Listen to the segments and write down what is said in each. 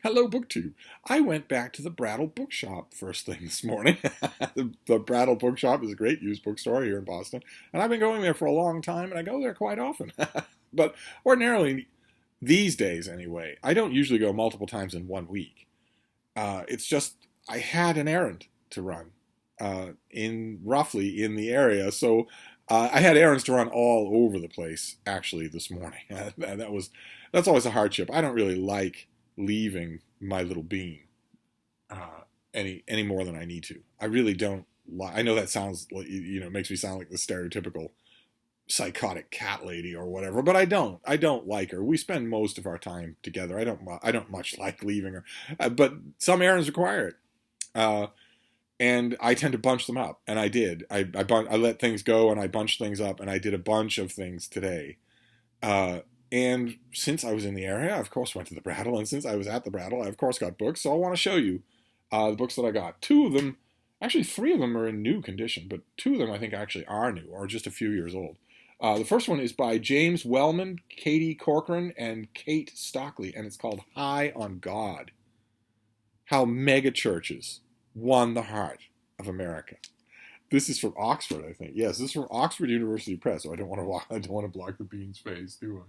Hello, BookTube. I went back to the Brattle bookshop first thing this morning. The Brattle bookshop is a great used bookstore here in Boston, and I've been going there for a long time, and I go there quite often. But ordinarily, these days anyway, I don't usually go multiple times in 1 week. It's just I had an errand to run in roughly in the area, so I had errands to run all over the place actually this morning. That's always a hardship. I don't really like leaving my little bean any more than I need to. I really don't. I know that sounds like makes me sound like the stereotypical psychotic cat lady or whatever, but I don't. I don't like her. We spend most of our time together. I don't much like leaving her, but some errands require it. And I tend to bunch them up, and I did. I let things go, and I bunched things up, and I did a bunch of things today. And since I was in the area, I of course went to the Brattle, and since I was at the Brattle, I of course got books. So I want to show you the books that I got. Two of them, actually three of them are in new condition, but two of them I think actually are new, or just a few years old. The first one is by James Wellman, Katie Corcoran, and Kate Stockley, and it's called High on God: How Megachurches Won the Heart of America. This is from Oxford, I think. Yes, this is from Oxford University Press. So I don't want to block the bean's face, do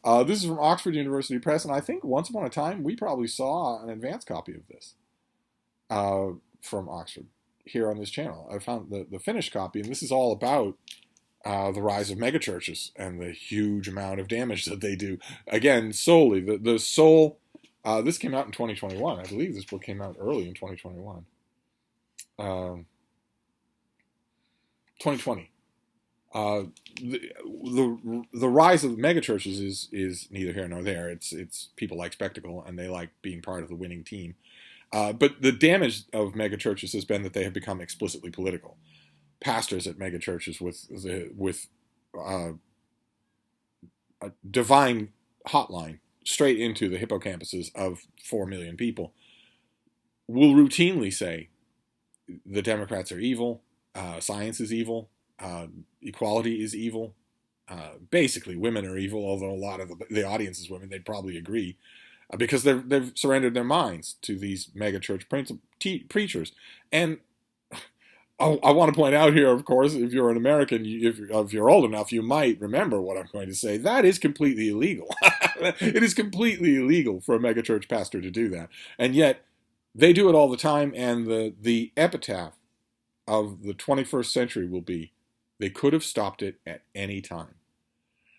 I? This is from Oxford University Press, and I think once upon a time we probably saw an advance copy of this from Oxford here on this channel. I found the finished copy, and this is all about the rise of megachurches and the huge amount of damage that they do. Again, solely the sole. This came out in 2021. I believe this book came out early in 2021. 2020. The rise of the megachurches is neither here nor there. It's people like spectacle, and they like being part of the winning team. But the damage of megachurches has been that they have become explicitly political. Pastors at megachurches with a divine hotline straight into the hippocampuses of 4 million people will routinely say the Democrats are evil, science is evil, equality is evil. Basically, women are evil, although a lot of the audience is women. They'd probably agree because they've surrendered their minds to these megachurch preachers. And I want to point out here, of course, if you're an American, if you're old enough, you might remember what I'm going to say. That is completely illegal. It is completely illegal for a megachurch pastor to do that. And yet, they do it all the time, and the epitaph of the 21st century will be, they could have stopped it at any time.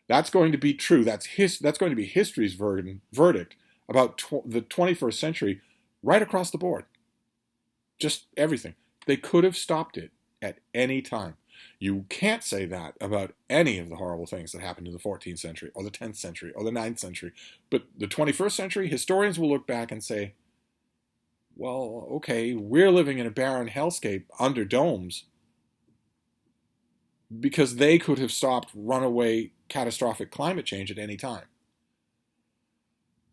That's going to be true. That's going to be history's verdict about the 21st century right across the board. Just everything. They could have stopped it at any time. You can't say that about any of the horrible things that happened in the 14th century or the 10th century or the 9th century. But the 21st century, historians will look back and say, well, okay, we're living in a barren hellscape under domes because they could have stopped runaway catastrophic climate change at any time.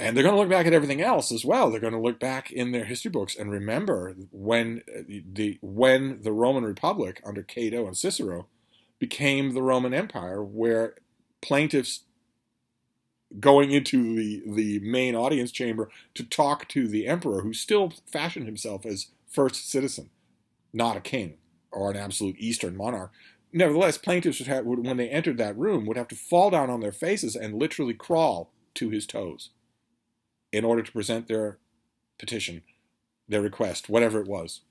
And they're going to look back at everything else as well. They're going to look back in their history books and remember when the Roman Republic under Cato and Cicero became the Roman Empire, where plaintiffs going into the main audience chamber to talk to the emperor, who still fashioned himself as first citizen, not a king or an absolute Eastern monarch. Nevertheless, plaintiffs would, when they entered that room, would have to fall down on their faces and literally crawl to his toes in order to present their petition, their request, whatever it was.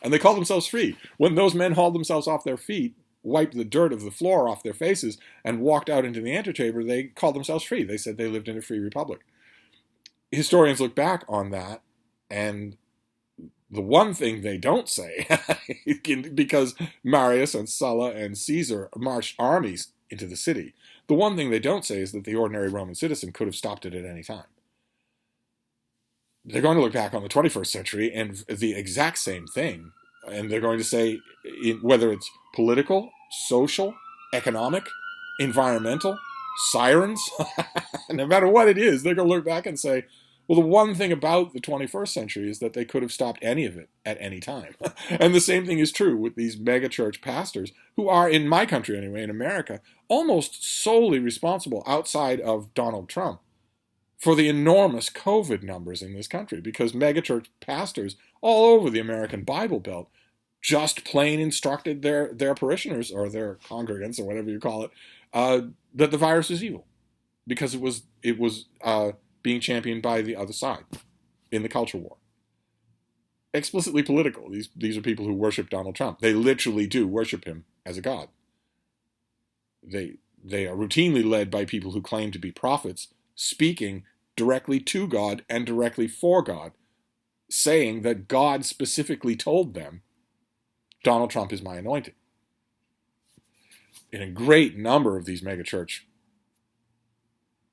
And they called themselves free. When those men hauled themselves off their feet, wiped the dirt of the floor off their faces, and walked out into the antechamber, they called themselves free. They said they lived in a free republic. Historians look back on that, and the one thing they don't say, because Marius and Sulla and Caesar marched armies into the city, the one thing they don't say is that the ordinary Roman citizen could have stopped it at any time. They're going to look back on the 21st century and the exact same thing. And they're going to say, whether it's political, social, economic, environmental, sirens, no matter what it is, they're going to look back and say, well, the one thing about the 21st century is that they could have stopped any of it at any time. And the same thing is true with these megachurch pastors, who are, in my country anyway, in America, almost solely responsible, outside of Donald Trump, for the enormous COVID numbers in this country, because megachurch pastors all over the American Bible Belt just plain instructed their parishioners or their congregants or whatever you call it that the virus is evil, because it was being championed by the other side in the culture war. Explicitly political. These are people who worship Donald Trump. They literally do worship him as a god. They are routinely led by people who claim to be prophets, speaking directly to God and directly for God, saying that God specifically told them, Donald Trump is my anointed. In a great number of these megachurch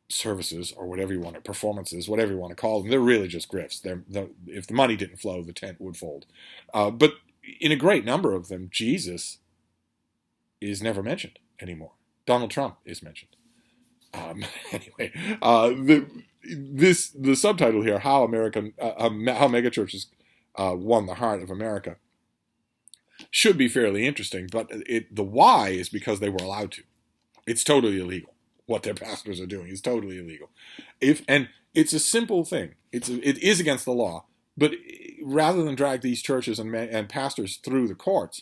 services, or whatever you want, performances, whatever you want to call them, they're really just grifts. If the money didn't flow, the tent would fold. But in a great number of them, Jesus is never mentioned anymore. Donald Trump is mentioned. Anyway, the subtitle here, how megachurches won the heart of America, should be fairly interesting, but the why is because they were allowed to. It's totally illegal. What their pastors are doing is totally illegal. And it's a simple thing. It is against the law, but rather than drag these churches and pastors through the courts,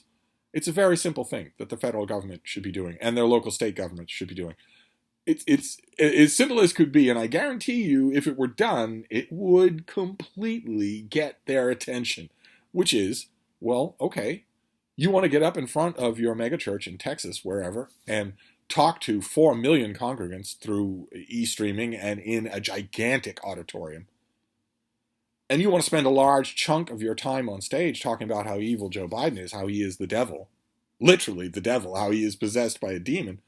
it's a very simple thing that the federal government should be doing and their local state governments should be doing. It's as simple as could be, and I guarantee you, if it were done, it would completely get their attention, which is, well, okay, you want to get up in front of your megachurch in Texas, wherever, and talk to 4 million congregants through e-streaming and in a gigantic auditorium. And you want to spend a large chunk of your time on stage talking about how evil Joe Biden is, how he is the devil, literally the devil, how he is possessed by a demon.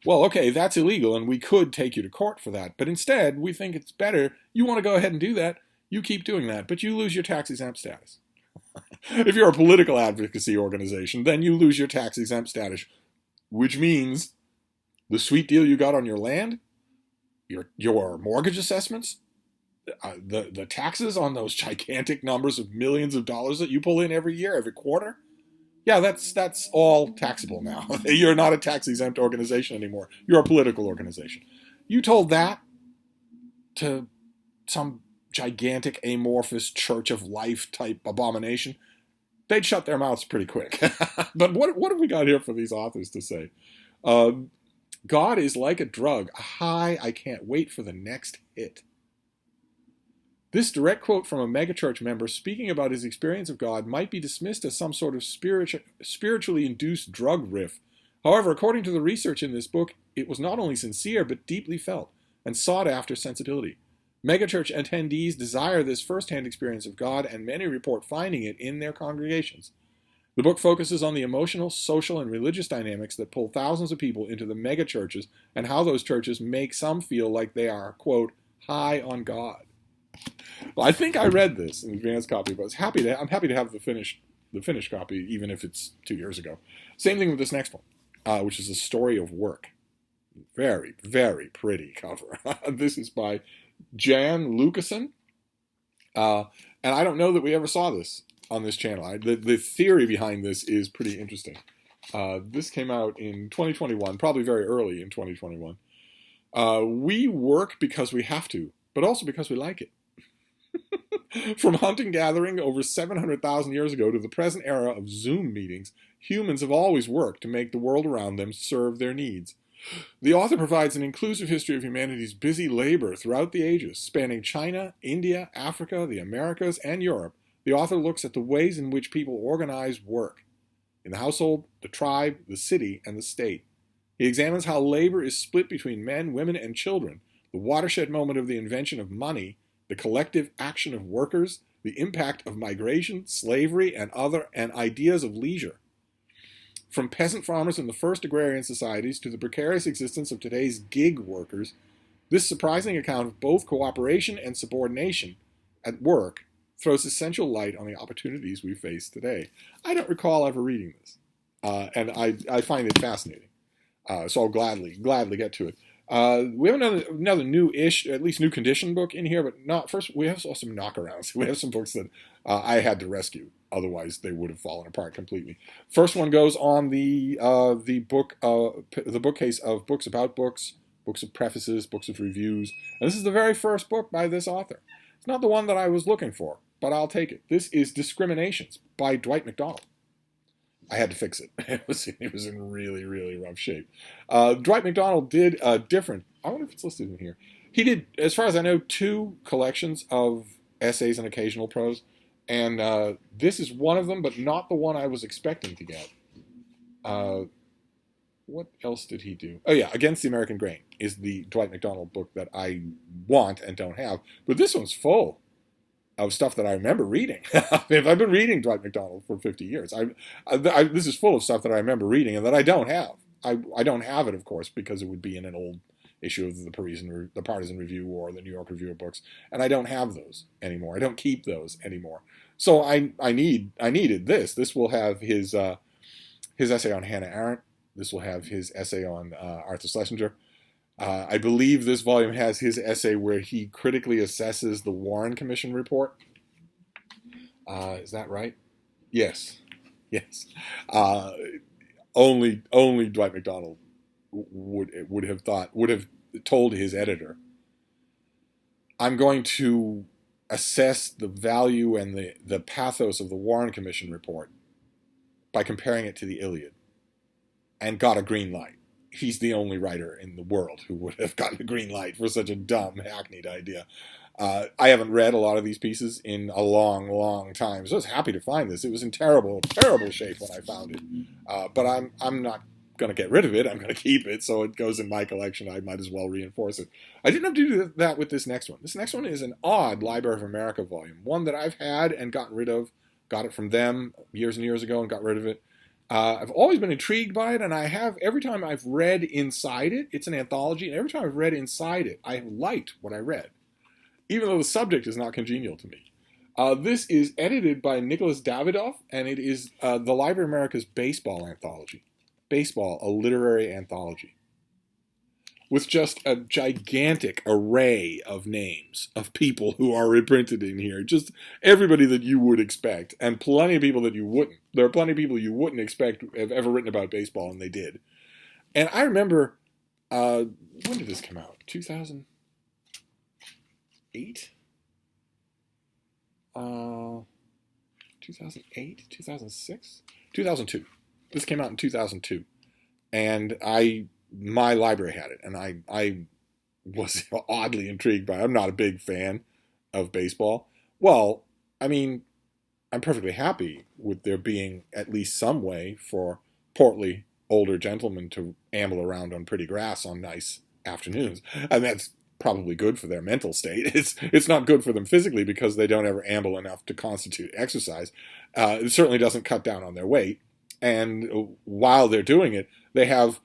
Well, okay, that's illegal, and we could take you to court for that. But instead, we think it's better. You want to go ahead and do that, you keep doing that, but you lose your tax-exempt status. If you're a political advocacy organization, then you lose your tax-exempt status, which means the sweet deal you got on your land, your mortgage assessments, the taxes on those gigantic numbers of millions of dollars that you pull in every year, every quarter, yeah, that's all taxable now. You're not a tax-exempt organization anymore. You're a political organization. You told that to some gigantic amorphous church of life type abomination, they'd shut their mouths pretty quick. But what have we got here for these authors to say? God is like a drug, a high I can't wait for the next hit. This direct quote from a megachurch member speaking about his experience of God might be dismissed as some sort of spiritually induced drug riff. However, according to the research in this book, it was not only sincere but deeply felt and sought after sensibility. Megachurch attendees desire this first-hand experience of God, and many report finding it in their congregations. The book focuses on the emotional, social, and religious dynamics that pull thousands of people into the megachurches and how those churches make some feel like they are, quote, high on God. Well, I think I read this in advanced copy, but I'm happy to have the finished copy, even if it's 2 years ago. Same thing with this next one, which is a story of work. Very, very pretty cover. This is by Jan Lucassen, and I don't know that we ever saw this on this channel. The theory behind this is pretty interesting. This came out in 2021, probably very early in 2021. We work because we have to, but also because we like it. From hunting-gathering over 700,000 years ago to the present era of Zoom meetings, humans have always worked to make the world around them serve their needs. The author provides an inclusive history of humanity's busy labor throughout the ages, spanning China, India, Africa, the Americas, and Europe. The author looks at the ways in which people organize work in the household, the tribe, the city, and the state. He examines how labor is split between men, women, and children, the watershed moment of the invention of money, the collective action of workers, the impact of migration, slavery, and ideas of leisure. From peasant farmers in the first agrarian societies to the precarious existence of today's gig workers, this surprising account of both cooperation and subordination at work throws essential light on the opportunities we face today. I don't recall ever reading this, and I find it fascinating. So I'll gladly get to it. We have another new-ish, at least new condition book in here, but not first. We have some knockarounds. We have some books that I had to rescue, otherwise they would have fallen apart completely. First one goes on the bookcase of books about books books of prefaces, books of reviews. And this is the very first book by this author. It's not the one that I was looking for, but I'll take it. This is Discriminations by Dwight MacDonald. I had to fix it. It was in really, really rough shape. Dwight MacDonald did a different, I wonder if it's listed in here. He did, as far as I know, 2 collections of essays and occasional prose. And this is one of them, but not the one I was expecting to get. What else did he do? Oh, yeah, Against the American Grain is the Dwight MacDonald book that I want and don't have. But this one's full of stuff that I remember reading. I've been reading Dwight MacDonald for 50 years. This is full of stuff that I remember reading and that I don't have. I don't have it, of course, because it would be in an old issue of the Partisan Review or the New York Review of Books, and I don't have those anymore. I don't keep those anymore. So I needed this. This will have his essay on Hannah Arendt. This will have his essay on Arthur Schlesinger. I believe this volume has his essay where he critically assesses the Warren Commission report. Is that right? Yes. Only Dwight MacDonald would have told his editor, I'm going to assess the value and the pathos of the Warren Commission report by comparing it to the Iliad, and got a green light. He's the only writer in the world who would have gotten a green light for such a dumb, hackneyed idea. I haven't read a lot of these pieces in a long, long time, so I was happy to find this. It was in terrible, terrible shape when I found it. But I'm not going to get rid of it. I'm going to keep it, so it goes in my collection. I might as well reinforce it. I didn't have to do that with this next one. This next one is an odd Library of America volume, one that I've had and gotten rid of. Got it from them years and years ago and got rid of it. I've always been intrigued by it, and I have, every time I've read inside it, it's an anthology, and every time I've read inside it, I have liked what I read, even though the subject is not congenial to me. This is edited by Nicholas Davidoff, and it is the Library of America's baseball anthology. Baseball, a literary anthology, with just a gigantic array of names of people who are reprinted in here. Just everybody that you would expect, and plenty of people that you wouldn't. There are plenty of people you wouldn't expect have ever written about baseball, and they did. And I remember, when did this come out? 2008? 2008? 2006? 2002. This came out in 2002. And my library had it, and I was oddly intrigued by it. I'm not a big fan of baseball. Well, I mean, I'm perfectly happy with there being at least some way for portly older gentlemen to amble around on pretty grass on nice afternoons. And that's probably good for their mental state. It's not good for them physically because they don't ever amble enough to constitute exercise. It certainly doesn't cut down on their weight. And while they're doing it, they have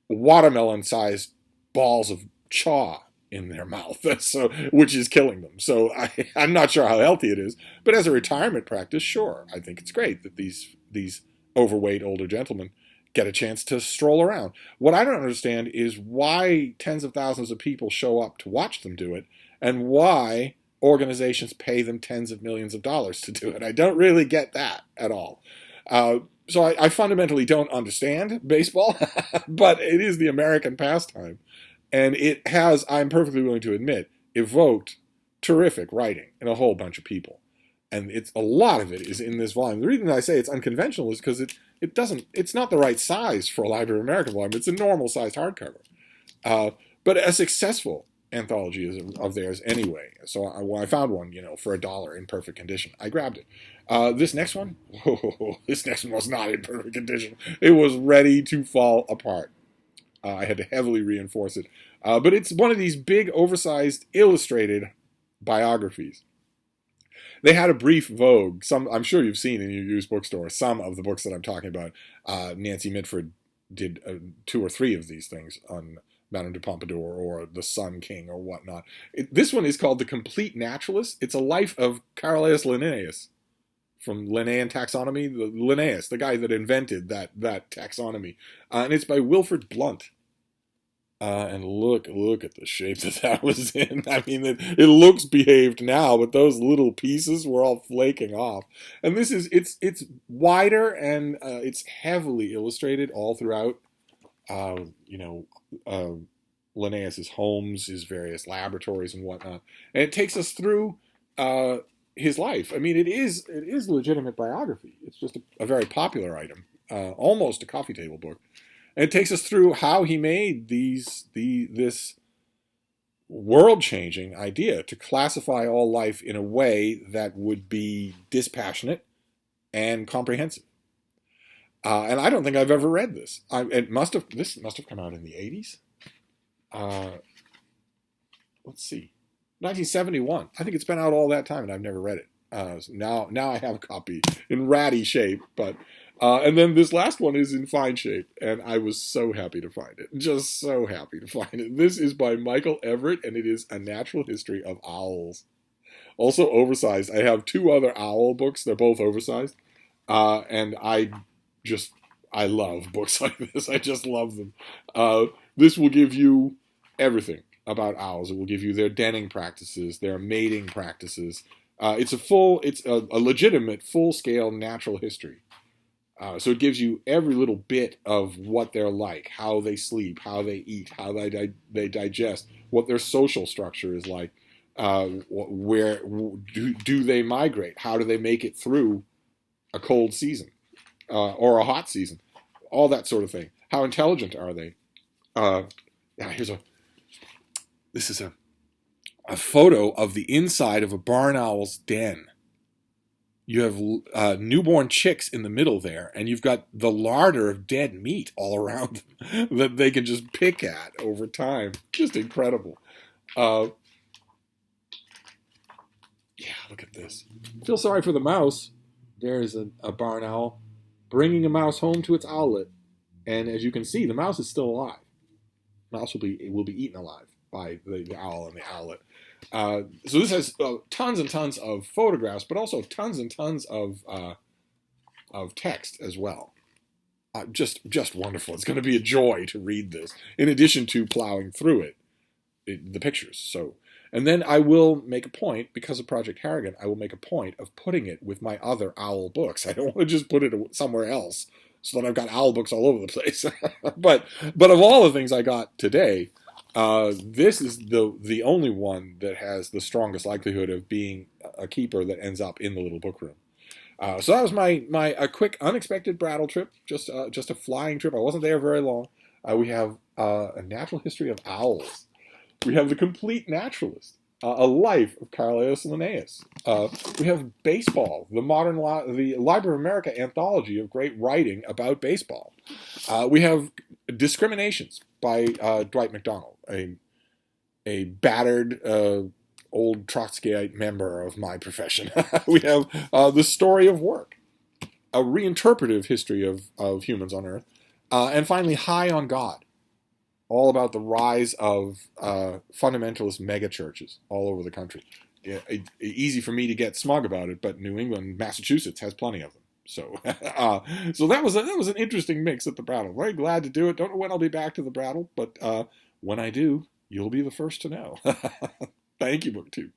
watermelon-sized balls of chaw in their mouth, so which is killing them. So I'm not sure how healthy it is, but as a retirement practice, sure, I think it's great that these overweight older gentlemen get a chance to stroll around. What I don't understand is why tens of thousands of people show up to watch them do it, and why organizations pay them tens of millions of dollars to do it. I don't really get that at all. So I fundamentally don't understand baseball, but it is the American pastime. And it has, I'm perfectly willing to admit, evoked terrific writing in a whole bunch of people. And a lot of it is in this volume. The reason I say it's unconventional is because it's not the right size for a Library of America volume. It's a normal sized hardcover. But a successful anthology is of theirs anyway. So when I found one, for $1 in perfect condition, I grabbed it. This next one was not in perfect condition. It was ready to fall apart. I had to heavily reinforce it. But it's one of these big, oversized, illustrated biographies. They had a brief vogue. I'm sure you've seen in your used bookstore some of the books that I'm talking about. Nancy Mitford did 2 or 3 of these things on Madame de Pompadour or The Sun King or whatnot. This one is called The Complete Naturalist. It's a life of Carolus Linnaeus from Linnaean taxonomy. Linnaeus, the guy that invented that taxonomy. And it's by Wilfred Blunt. And look at the shape that was in. I mean, it looks behaved now, but those little pieces were all flaking off. And this is, it's wider and it's heavily illustrated all throughout. Linnaeus's homes, his various laboratories and whatnot, and it takes us through uh, his life. I mean, it is legitimate biography. It's just a very popular item, almost a coffee table book. And it takes us through how he made this world changing idea to classify all life in a way that would be dispassionate and comprehensive. And I don't think I've ever read this. This must have come out in the 80s. Uh, let's see, 1971. I think it's been out all that time, and I've never read it. So now I have a copy in ratty shape, but and then this last one is in fine shape, and I was so happy to find it. Just so happy to find it. This is by Michael Everett, and it is A Natural History of Owls. Also oversized. I have two other owl books. They're both oversized, and I love books like this. I just love them. This will give you everything about owls. It will give you their denning practices, their mating practices. It's a legitimate, full-scale natural history. So it gives you every little bit of what they're like, how they sleep, how they eat, how they digest, what their social structure is like, where do they migrate, how do they make it through a cold season or a hot season, all that sort of thing. How intelligent are they? This is a photo of the inside of a barn owl's den. You have newborn chicks in the middle there, and you've got the larder of dead meat all around them that they can just pick at over time. Just incredible. Yeah, look at this. Feel sorry for the mouse. There's a barn owl bringing a mouse home to its owlet, and as you can see, the mouse is still alive. The mouse will be eaten alive by the owl and the owlet. So this has tons and tons of photographs, but also tons and tons of text as well. Just wonderful. It's going to be a joy to read this, in addition to plowing through the pictures. So, and then I will make a point, because of Project Harrigan, I will make a point of putting it with my other owl books. I don't want to just put it somewhere else so that I've got owl books all over the place. but of all the things I got today, this is the only one that has the strongest likelihood of being a keeper that ends up in the little book room. So that was my a quick unexpected Brattle trip, just a flying trip. I wasn't there very long. We have A Natural History of Owls. We have The Complete Naturalist, A Life of Carolus Linnaeus. We have baseball, the Library of America anthology of great writing about baseball. We have Discriminations by Dwight MacDonald, a battered old Trotskyite member of my profession. We have The Story of Work, a reinterpretive history of humans on Earth. And finally, High on God, all about the rise of fundamentalist megachurches all over the country. Yeah, easy for me to get smug about it, but New England, Massachusetts has plenty of them. So, so that was an interesting mix at the Brattle. Very glad to do it. Don't know when I'll be back to the Brattle, but when I do, you'll be the first to know. Thank you, BookTube.